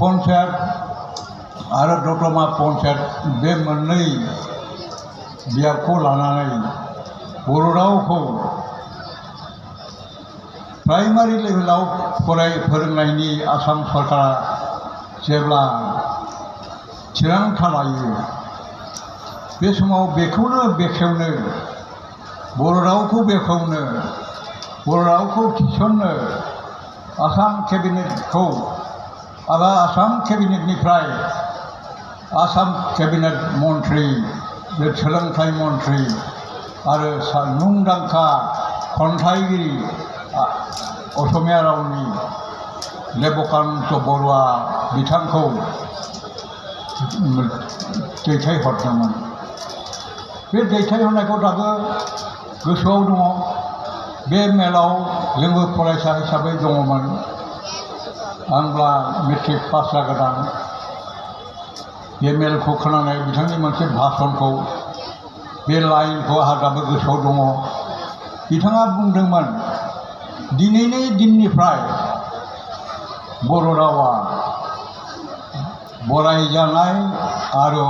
पन्चायत आरो दतमा पन्चायत बे मोननै बियाबखौ लानानै बर' रावखौ प्राइमारि लेभेलाव फोरोंनायनि आसाम सरकारा जेब्ला थिरांथा लायो बे समाव बेखौनो बेखेवनो बर' रावखौ बेखेवनो बर' रावखौ थिसननो आसाम केबिनेटखौ एबा आसाम केबिनेटनिफ्राय आसाम केबिनेट मन्त्रि बे सोलोंथाइ मन्त्रि आरो मुंदांखा खन्थाइगिरि असमिया रावनि देबकान्त बरुवा बिथांखौ दैथायहरदोंमोन। बे दैथायहरनायखौ दाबो गोसोआव दङ। बे मेलाव जोंबो फरायसा हिसाबै दङमोन। आंब्ला मेट्रिक पास जागोदान बे मेलखौ खोनानाय बिथांनि मोनसे भाषणखौ बे लाइनखौ आंहा दाबो गोसोआव दङ। बिथाङा बुंदोंमोन दिनैनि दिननिफ्राय बर' रावा बरायजानाय आरो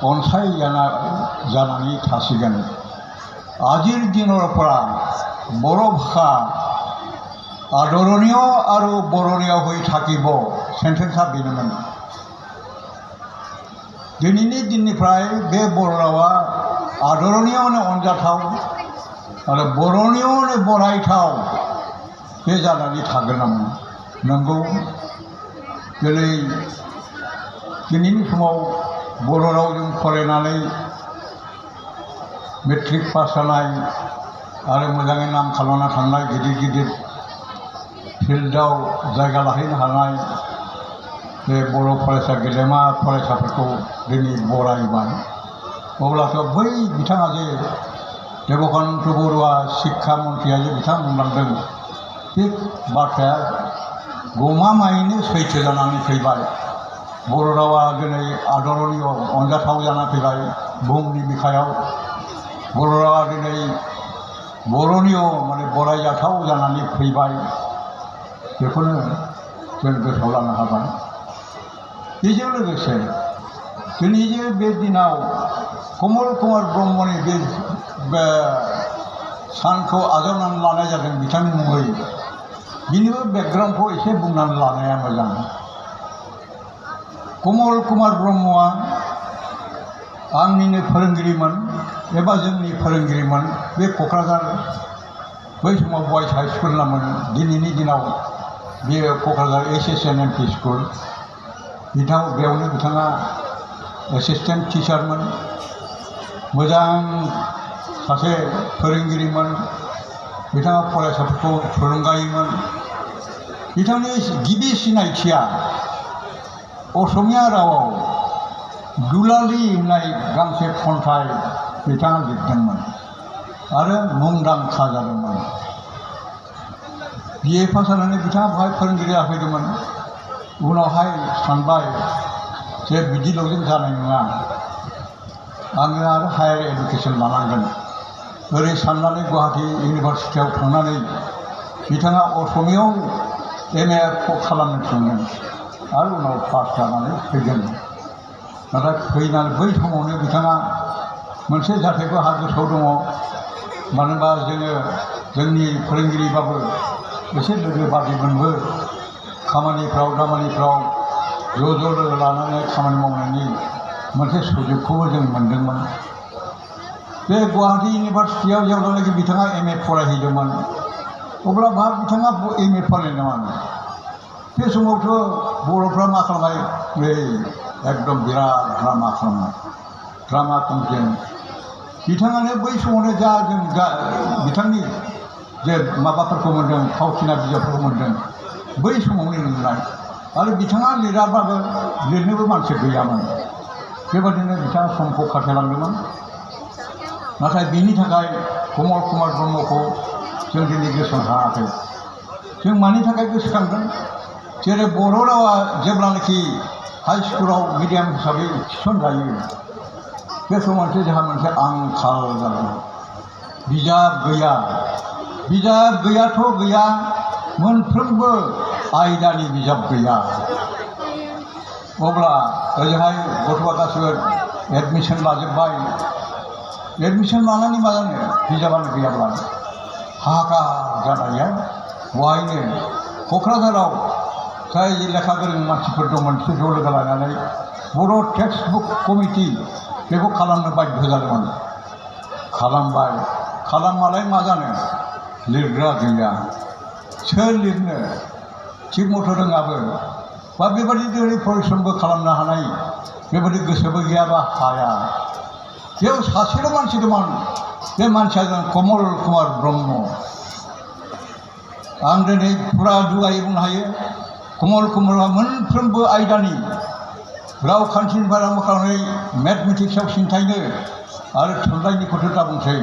अनसायजानानै थासिगोन। আজিৰ দিনৰ পৰা बर' ভাষা আদৰণীয় আৰু বৰণীয় হৈ থাকিব। सेन्टेन्सआ बेनोमोन। दिनैनि दिननिफ्राय बे बर' रावा आदरणीयनो अनजाथाव आरो बरणीयनो बरायथाव बे जानानै थागोनमोन। नंगौ दिनैनि समाव बर' रावजों फरायनानै मेट्रिक पास जानाय आरो मोजाङै नाम खालामना थांनाय गिदिर गिदिर फिल्डआव जायगा लाहैनो हानाय बे बर' फरायसा गेलेमा फरायसाफोरखौ दिनै बरायबाय। अब्लाथ' बै बिथाङा जे देबकान्त बरुवा शिक्षा मन्त्रिया जे बिथां बुंलांदों बे बाथ्राया गमामायैनो सैथो जानानै फैबाय। बर' रावा दिनै आदरणीय अनजाथाव जानानै फैबाय बुहुमनि बिखायाव। बर' रावा दिनै बरणीय माने बरायजाथाव जानानै फैबाय। बेखौनो जों गोसोआव लानो हाबाय। बेजों लोगोसे दिनै जे बे दिनाव कमल कुमार ब्रह्मनि बे सानखौ आजावनानै लानाय जादों बिथांनि मुङै। बिनिबो बेकग्राउन्डखौ एसे बुंनानै लानाया मोजां। कमल कुमार ब्रह्मआ आंनिनो फोरोंगिरिमोन एबा जोंनि फोरोंगिरिमोन। बे क'क्राझार बै समाव बयस हाइ स्कुल नामोन। दिनैनि दिनाव बेयो क'क्राझार SSNMP स्कुल। बेयावनो बिथाङा एसिस्टेन्ट टिचारमोन। मोजां सासे फोरोंगिरिमोन। बिथाङा फरायसाफोरखौ थुलुंगायोमोन। बिथांनि गिबि सिनायथिया असमिया रावाव दुलालि होननाय गांसे खन्थाइ बिथाङा लिरदोंमोन आरो मुंदांखा जादोंमोन। BA पास जानानै बिथाङा बेवहाय फोरोंगिरि जाफैदोंमोन। उनावहाय सानबाय जे बिदिल'जों जानाय नङा, आङो आरो हायार एडुकेसन लानांगोन। ओरै साननानै गुवाहाटि इउनिभारसिटियाव थांनानै बिथाङा असमियाव MA खालामनो थांदों आरो उनाव पास जानानै फैदों। नाथाय फैनानै बै समावनो बिथाङा मोनसे जाथायखौ आंहा गोसोआव दङ। मानो होनबा जोंनि फोरोंगिरिबाबो एसे लोगो बादिमोनबो खामानिफ्राव दामानिफ्राव ज' लोगो लानानै खामानि मावनायनि मोनसे सुजुगखौबो जों मोनदोंमोन। बे गुवाहाटि इउनिभारसिटियाव जेब्लानाखि बिथाङा MA फरायहैदोंमोन अब्ला बिथाङा MA फरायनाय नङामोन। बे समावथ' बर'फ्रा मा खालामबाय, एकदम बिराद ड्रामा खालामनाय, ड्रामा कम्पिटिसन। बिथाङानो बै समावनो जों बिथांनि जे माबाफोरखौ मोन्दों, फावथिना बिजाबफोरखौ मोन्दों बै समावनो लिरनाय। आरो बिथाङा लिराबाबो लिरनोबो मानसि गैयामोन। बेबादिनो बिथाङा समखौ खाथायलांदोंमोन। नाथाय बिनि थाखाय कमल कुमार ब्रह्मखौ जों दिनै गोसोखाङाखै। जों मानि थाखाय गोसोखांदों? जेरै बर' रावा जेब्लानाखि हाई स्कुलाव मिडियाम हिसाबै थिसनजायो बे समाव जोंहा मोनसे आंखाल जादों। बिजाब गैया। बिजाब गैयाथ' गैया, मोनफ्रोमबो आयदानि बिजाब गैया। अब्ला ओजोंहाय गथ'आ गासिबो एडमिसन लाजोब्बाय एडमिसन लानानै मा जानो बिजाबानो गैयाब्ला हाहाकार जानाया बहायनो क'क्राझाराव जाय लेखा गोरों मानसिफोर दंमोन बिसोर ज' लोगो लानानै बर' टेक्सट बुक कमिटि बेखौ खालामनो बाध्य जादोंमोन खालामबाय खालामबालाय मा जानो लिरग्रा गैया सोर लिरनो थिग मथ' रोङाबो बा बेबायदि परिश्रमबो खालामनो हानाय बेबायदि गोसोबो गैयाबा हाया बेयाव सासेल' मानसि दंमोन बे मानसिया जों कमल कुमार ब्रह्म आं दिनै फुरा दुगायै बुंनो हायो कमल कुमारा मोनफ्रोमबो आयदानि रावखान्थिनिफ्राय आरम्भ खालामनानै मेथमेटिक्सआव सिन्थायनो आरो थुनलाइनि खोथा दा बुंसै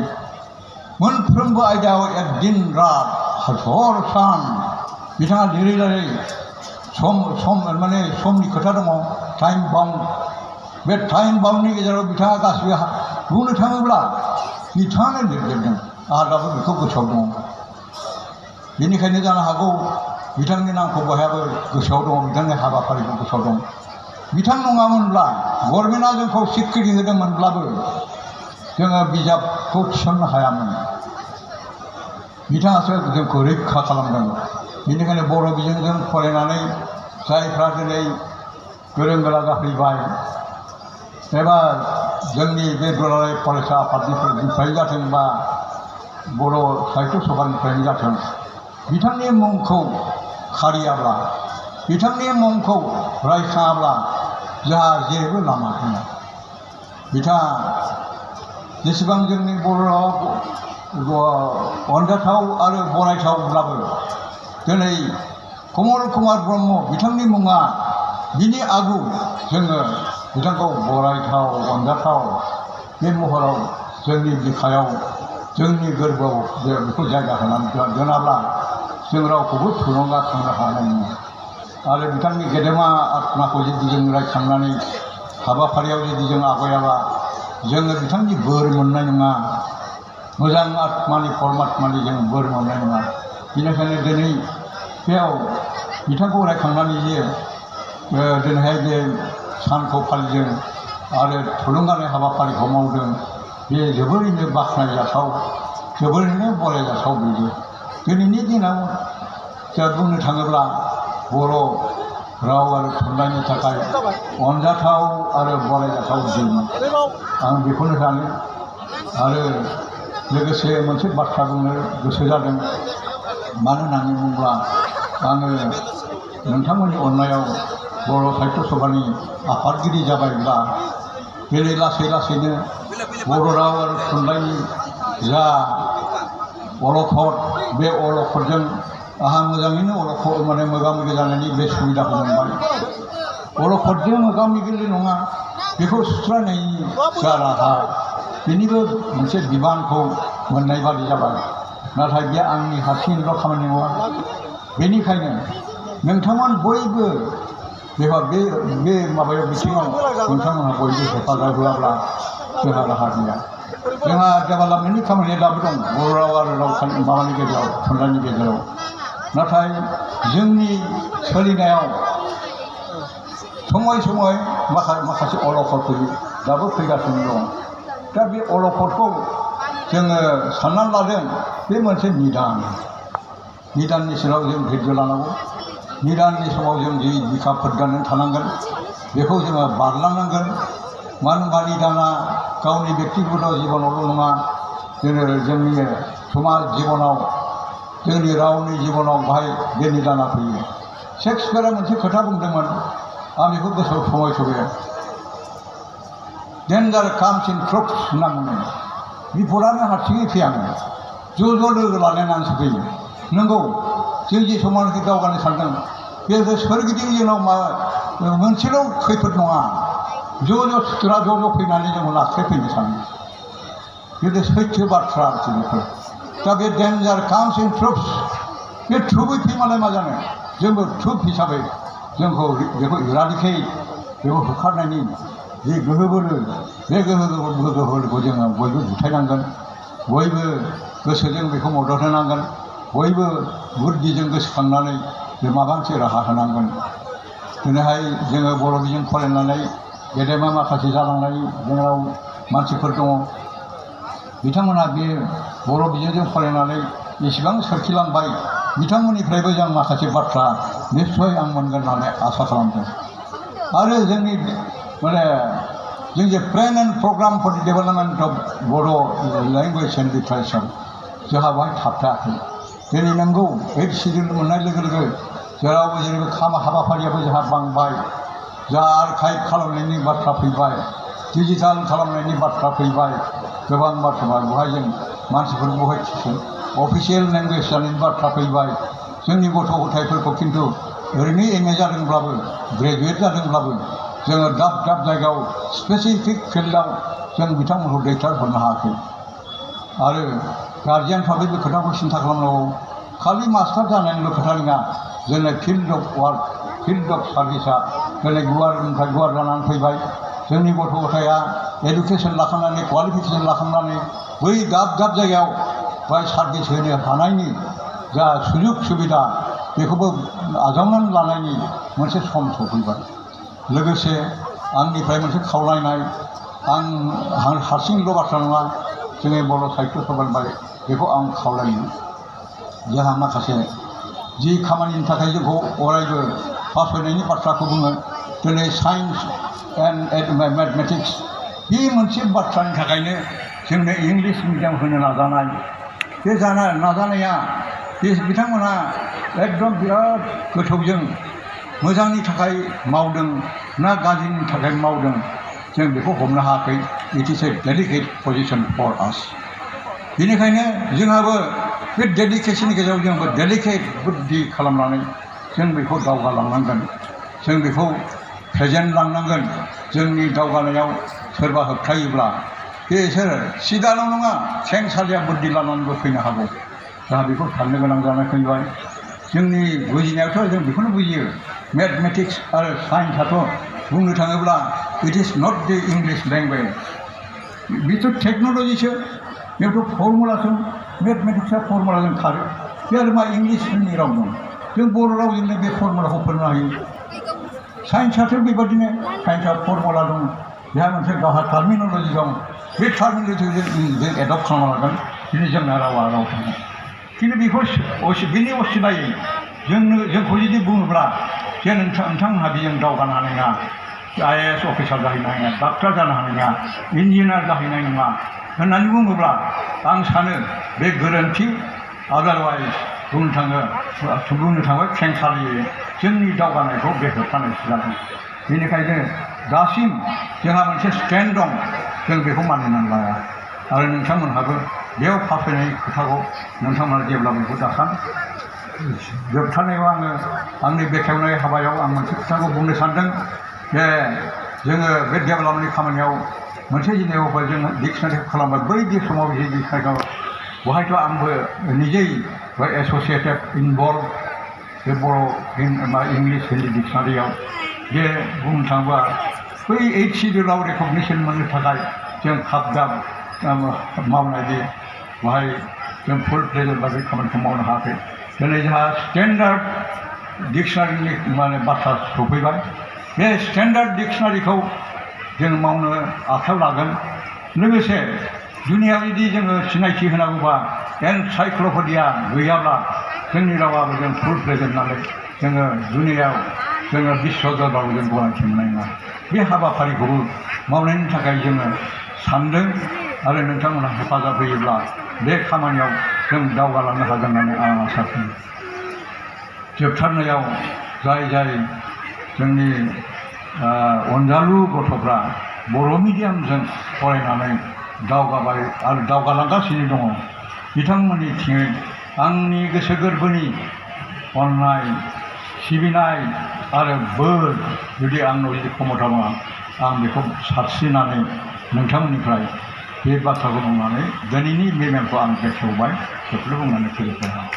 मोनफ्रोमबो आयदायाव एकदिन रात हर सान बिथाङा लिरै लिरै सम माने समनि खोथा दङ टाइम बाउन्ड बे टाइम बाउन्डनि गेजेराव बिथाङा गासिबो बुंनो थाङोब्ला बिथाङानो लिरजोबदों आंहा दाबो बेखौ गोसोआव दङ बेनिखायनो जानो हागौ बिथांनि नामखौ बयहाबो गोसोआव दङ बिथांनि हाबाफारिखौ गोसोआव दं बिथां नङामोनब्ला गभर्नमेन्टआ जोंखौ सिक्रिटि होदोंमोनब्लाबो जोङो बिजाबखौ थिसननो हायामोन बिथाङासो जोंखौ रैखा खालामदों बेनिखायनो बर' बिजोंजों फरायनानै जायफ्रा दिनै गोरों गोरा जाफैबाय एबा जोंनि बे दुलाराय फरायसा आफादनिफ्राय जाथों बा बर' साहित्य सभानिफ्रायनो जाथों बिथांनि मुंखौ खारियाब्ला बिथांनि मुंखौ रायखाङाब्ला जोंहा जेबो लामा गैया बिथाङा जेसेबां जोंनि बर' राव अनजाथाव आरो बरायथावब्लाबो दिनै कमल कुमार ब्रह्म बिथांनि मुङा बिनि आगु जोङो बिथांखौ बरायथाव अनजाथाव बे महराव जोंनि बिखायाव जोंनि गोरबोआव बेखौ जायगा होनानै दोनाब्ला जों रावखौबो थुलुंगाखांनो हानाय नङा आरो बिथांनि गेदेमा आत्माखौ जुदि जों रायखांनानै हाबाफारियाव जुदि जों आवगायाबा जोङो बिथांनि बोर मोननाय नङा मोजां आत्मानि परमात्मानि जों बोर मोननाय नङा बेनिखायनो दिनै बेयाव बिथांखौ रायखांनानै जे दिनैहाय बे सानखौ फालिदों आरो थुलुंगानाय हाबाफारिखौ मावदों बे जोबोरैनो बाख्नायजाथाव जोबोरैनो बरायजाथाव बेबो दिनैनि दिनाव जों बुंनो थाङोब्ला बर' राव आरो थुनलाइनि थाखाय अनजाथाव आरो बरायजाथाव दिन आं बेखौनो सानो आरो लोगोसे मोनसे बाथ्रा बुंनो गोसो जादों मानो होननानै बुङोब्ला आङो नोंथांमोननि अननायाव बर' साहित्य सभानि आफादगिरि जाबायब्ला दिनै लासै लासैनो बर' राव आरो थुनलाइनि जा अलखद बे अलखदजों आंहा मोजाङैनो अलखद माने मोगा मोगि जानायनि बे सुबिदाखौ मोनबाय अलखदजों मोगा मोगिल' नङा बेखौ सुस्रांनायनि जा राहा बेनिबो मोनसे बिबानखौ मोननाय बादि जाबाय नाथाय बे आंनि हारसिंल' खामानि नङा बेनिखायनो नोंथांमोन बयबो बेहा बे माबायाव बिथिङाव नोंथांमोनहा बयबो हेफाजाब होआब्ला जोंहा राहा गैया जोंहा डेभेलपमेन्टनि खामानिया दाबो दं बर' राव आरो रावखान्थि माबानि गेजेराव थुनलाइनि गेजेराव नाथाय जोंनि सोलिनायाव समय समय माखासे अलखद फैयो दाबो फैगासिनो दं दा बे अलखदखौ जोङो साननानै लादों बे मोनसे निदाननि सायाव जों धैर्य लानांगौ निदाननि समाव जों जि बिखा फोरगारनानै थानांगोन बेखौ जोङो बारलांनांगोन मानो होनबा निदाना गावनि बेक्तिगत जिबनावल' नङा जोंनि समाज जिबनाव जोंनि रावनि जिबनाव बाहाय बे निदाना फैयो शेक्सपियारा मोनसे खोथा बुंदोंमोन आं बेखौ गोसोआव समय डेन्जार काम्स इन ट्रुप्स होनना बुंदों बिपदानो हारसिङै फैयानो ज' ज' लोगो लालायनानैसो फैयो नंगौ जों जि समानखि दावगानो सानदों बे सोरगिदिं जोंनाव मोनसेल' खैफोद नङा ज' ज' सुथुरा ज' ज' फैनानै जों लाख्रेफैनो सानो बे सैथो बाथ्रा आरोखि बेफोर दा बे डेन्जार काम्स इन ट्रुप्स बे ट्रुपै फैमालाय मा जानो जोंबो ट्रुप हिसाबै जोंखौ बेखौ इरादिकेट बेखौ होखारनायनि जे गोहो बोलो बे गोहो बोलोखौ जोङो बयबो बुथायनांगोन बयबो गोसोजों बेखौ मदद होनांगोन बयबो बुद्धिजों गोसोखांनानै बे माबा मोनसे राहा होनांगोन दिनैहाय जोङो बर' बिजों फरायनानै गेदेमा माखासे जालांनाय जोंनाव मानसिफोर दङ बिथांमोनहा बे बर' बिजोंजों फरायनानै एसेबां सोरखिलांबाय बिथांमोननिफ्रायबो जों माखासे बाथ्रा निस्सय आं मोनगोन होननानै आसा खालामदों आरो जोंनि माने जों जे plan and programme for the development of Bodo' language and literature जोंहा बेवहाय थाबथायाखै दिनै नंगौ 8 सिडिउल मोननाय लोगो लोगो जेरावबो जेरैबो हाबाफारियाबो जोंहा बांबाय जोंहा आर्काइभ खालामनायनि बाथ्रा फैबाय डिजिटेल खालामनायनि बाथ्रा फैबाय गोबां बाथ्रा बेवहाय जों मानसिफोर बेवहाय अफिसियेल लेंगुवेज जानायनि बाथ्रा फैबाय जोंनि गथ' गथायफोरखौ खिन्थु ओरैनो एम ए जादोंब्लाबो ग्रेजुवेट जादोंब्लाबो जोङो दाब दाब जायगायाव स्पेसिफिक फिल्डआव जों बिथांमोनखौ दैथायहरनो हायाखै आरो गार्जियानफ्राबो बे खोथाखौ सिन्था खालामनांगौ खालि मास्टार जानायनिल' खोथा नङा जोंनो फिल्ड अफ वार्क फिल्ड अफ सार्भिसा दिनै गुवारनिफ्राय गुवार जानानै फैबाय जोंनि गथ' गथाया एडुकेसन लाखांनानै क्वालिफिकेसन लाखांनानै बै दाब दाब जायगायाव बाय सार्भिस होनो हानायनि जा सुजुग सुबिदा बेखौबो आजावनानै लानायनि मोनसे सम सफैबाय लोगोसे आंनिफ्राय मोनसे खावलायनाय आं हारसिंल' बाथ्रा नङा जोंनि बर' साहित्य सभानिफ्राय बेखौ आं खावलायो जोंहा माखासे जि खामानिनि थाखाय जोंखौ अरायबो फासयनायनि बाथ्राखौ बुङो दिनै साइन्स एन्ड मेथमेटिक्स बे मोनसे बाथ्रानि थाखायनो जोंनो इंलिश मिडियाम होनो नाजानाय बे नाजानाया बे बिथांमोनहा एकदम बिराद गोथौजों मोजांनि थाखाय मावदों ना गाज्रिनि थाखाय मावदों जों बेखौ हमनो हायाखै it is a delicate position for us बेनिखायनो जोंहाबो बे डेडिकेशननि गेजेराव जोंबो डेलिकेट बुद्धि खालामनानै जों बेखौ दावगालांनांगोन जों बेखौ फेजेनलांनांगोन जोंनि दावगानायाव सोरबा होबथायोब्ला बिसोर सिदाल' नङा खेंसालिया बुद्धि लानानैबो फैनो हागौ जोंहा बेखौ साननो गोनां जानानै फैबाय जोंनि बुजिनायावथ' जों बेखौनो बुजियो मेथमेटिक्स आरो साइन्सआथ' बुंनो थाङोब्ला it is not the English language बेथ' टेक्न'लजिसो बेयावथ' फर्मुलासो मेथमेटिक्सआ फर्मुलाजों खारो बे आरो मा इंलिसनि राव दं जों बर' रावजोंनो बे फर्मुलाखौ फोरोंनो हायो साइन्सआथ' बेबादिनो साइन्सआ फर्मुला दं बेहा मोनसे गावहा टार्मिन'लजि दं बे टार्मिन'लजिखौ जों एडप्ट खालामना लागोन दिनै जोंना रावा राव थाङो खिन्थु बेखौ बेनि असिलायै जोंखौ जुदि बुङोब्ला जे नोंथांमोनहा बेजों दावगानो हानाय नङा IAS अफिसार जाहैनो हानाय नङा डाक्टार जानो हानाय नङा इन्जिनियार जाहैनाय नङा होननानै बुङोब्ला आं सानो बे गोरोन्थि आदारवाइज बुंनो थाङो खेंसालियै जोंनि दावगानायखौ बे होबथानायसो जागोन बेनिखायनो दासिम जोंहा मोनसे स्टेन्ड दं जों बेखौ मानिनानै लाया आरो नोंथांमोनहाबो बेयाव फासयनाय खोथाखौ नोंथांमोना जेब्लाबो बेखौ दासान जोबथारनायाव आङो आंनि बेखेवनाय हाबायाव आं मोनसे खोथाखौ बुंनो सानदों जे जोङो बे डेभेलपमेन्टनि खामानियाव मोनसे जिनिसखौ जोङो डिक्सनारिखौ खालामबाय बै बे समाव जे डिक्सनारिखौ बहायथ' आंबो निजेै एस'सियेटेड इनभल्भ बे बर' इंलिश हिन्दी डिक्सनारियाव जे बुंनो थाङोबा बै 8 सिडिउलाव रेकगनिसन मोननो थाखाय जों खाब दाब मावनाय जे बाहाय जों फुल प्लेजेन्ट बे खामानिखौ मावनो हायाखै दिनै जोंहा स्टेन्डार्ड डिक्सनारिनि बाथ्रा सफैबाय बे स्टेन्डार्ड डिक्सनारिखौ जों मावनो आखायाव लागोन लोगोसे दुनियायाव जुदि जोङो सिनायथि होनांगौबा एनसाइक्ल'पेडिया गैयाब्ला जोंनि रावाबो जों फुल प्लेजेन्ट नालाय जोङो दुनियायाव जोङो बिश्व दरबाराव जों गनायथि मोननाय नङा बे हाबाफारिखौबो मावनायनि थाखाय जोङो सानदों आरो नोंथांमोनहा हेफाजाब होयोब्ला बे खामानियाव जों दावगालांनो हागोन होननानै आं आसा खालामो जोबथारनायाव जाय जोंनि अनजालु गथ'फ्रा बर' मिडियामजों फरायनानै दावगाबाय आरो दावगालांगासिनो दङ बिथांमोननिथिङै आंनि गोसो गोरबोनि अननाय सिबिनाय आरो बोर जुदि आंनाव जुदि खमथा दङ आं बेखौ सारस्रिनानै नोंथांमोननिफ्राय बे बाथ्राखौ बुंनानै दिनैनि मेलखौ आं बेखेवबाय बेखौनो बुंनानै फोजोबबाय